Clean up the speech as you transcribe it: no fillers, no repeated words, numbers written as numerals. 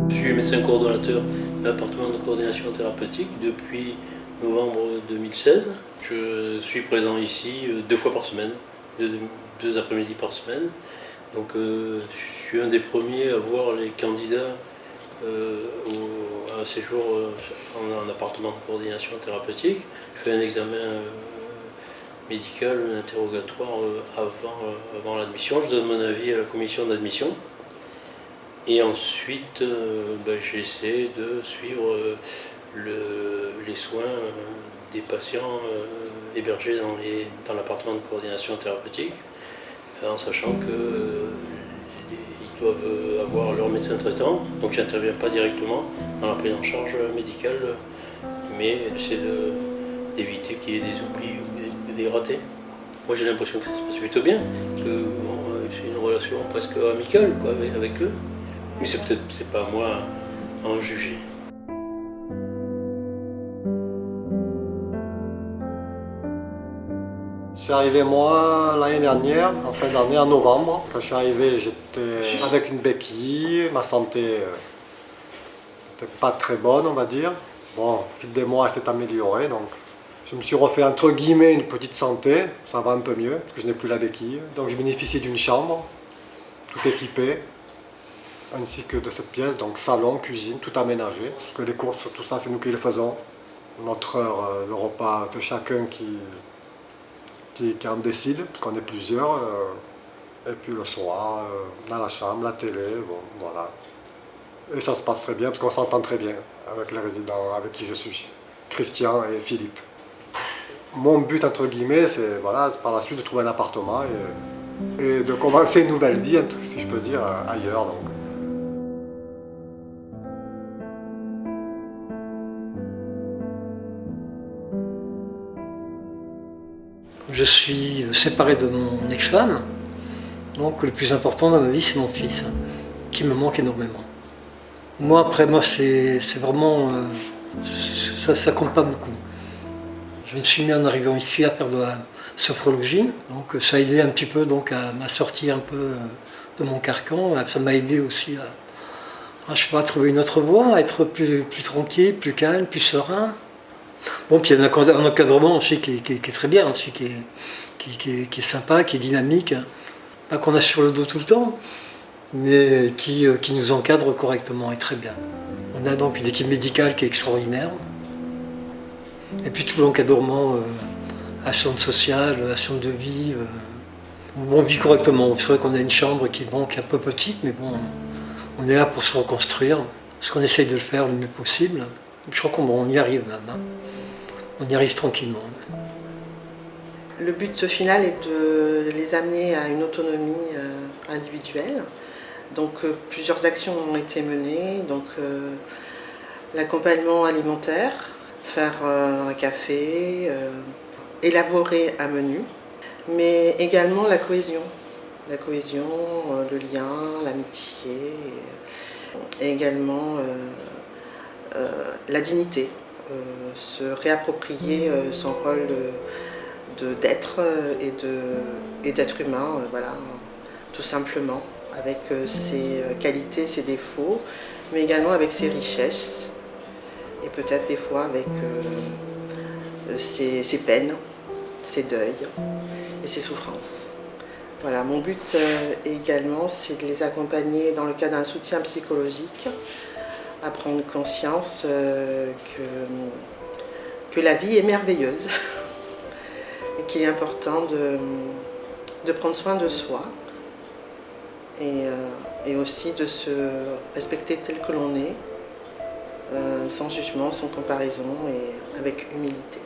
Je suis médecin coordonnateur de l'appartement de coordination thérapeutique depuis novembre 2016. Je suis présent ici 2 fois par semaine, 2 après-midi par semaine. Donc je suis un des premiers à voir les candidats à un séjour en appartement de coordination thérapeutique. Je fais un examen médical, un interrogatoire avant l'admission. Je donne mon avis à la commission d'admission. Et ensuite, j'essaie de suivre les soins des patients hébergés dans l'appartement de coordination thérapeutique, en sachant qu'ils doivent avoir leur médecin traitant. Donc je n'interviens pas directement dans la prise en charge médicale, mais j'essaie d'éviter qu'il y ait des oublis ou des ratés. Moi j'ai l'impression que ça se passe plutôt bien, que c'est une relation presque amicale quoi, avec eux. Mais c'est pas à moi à en juger. Je suis arrivé moi l'année dernière, en fin d'année, en novembre. Quand je suis arrivé, j'étais avec une béquille, ma santé n'était pas très bonne, on va dire. Bon, au fil des mois, elle s'est améliorée, donc je me suis refait entre guillemets une petite santé, ça va un peu mieux, parce que je n'ai plus la béquille. Donc je bénéficie d'une chambre, tout équipée, ainsi que de cette pièce, donc salon, cuisine, tout aménagé. Parce que les courses, tout ça, c'est nous qui le faisons. Notre heure, le repas, c'est chacun qui en décide, parce qu'on est plusieurs. Et puis le soir, dans la chambre, la télé, bon, voilà. Et ça se passe très bien, parce qu'on s'entend très bien avec les résidents avec qui je suis, Christian et Philippe. Mon but, entre guillemets, c'est voilà, par la suite de trouver un appartement et de commencer une nouvelle vie, si je peux dire, ailleurs. Donc. Je suis séparé de mon ex-femme, donc le plus important dans ma vie c'est mon fils, qui me manque énormément. Moi après c'est vraiment, ça compte pas beaucoup. Je me suis mis en arrivant ici à faire de la sophrologie, donc ça a aidé un petit peu donc, à m'assortir un peu de mon carcan, ça m'a aidé aussi à trouver une autre voie, à être plus tranquille, plus calme, plus serein. Bon, puis il y a un encadrement aussi qui est très bien, aussi, qui est sympa, qui est dynamique. Pas qu'on a sur le dos tout le temps, mais qui nous encadre correctement et très bien. On a donc une équipe médicale qui est extraordinaire. Et puis tout l'encadrement, assurance sociale, assurance de vie. On vit correctement. C'est vrai qu'on a une chambre qui est un peu petite, mais bon, on est là pour se reconstruire. Parce qu'on essaye de le faire le mieux possible. Je crois qu'on y arrive même. Hein. On y arrive tranquillement. Le but final est de les amener à une autonomie individuelle. Donc plusieurs actions ont été menées. Donc l'accompagnement alimentaire, faire un café, élaborer un menu, mais également la cohésion. La cohésion, le lien, l'amitié, et également la dignité. Se réapproprier son rôle d'être et d'être humain, voilà, tout simplement, avec ses qualités, ses défauts, mais également avec ses richesses, et peut-être des fois avec ses peines, ses deuils et ses souffrances. Voilà, mon but également, c'est de les accompagner dans le cadre d'un soutien psychologique, à prendre conscience que la vie est merveilleuse et qu'il est important de prendre soin de soi et aussi de se respecter tel que l'on est, sans jugement, sans comparaison et avec humilité.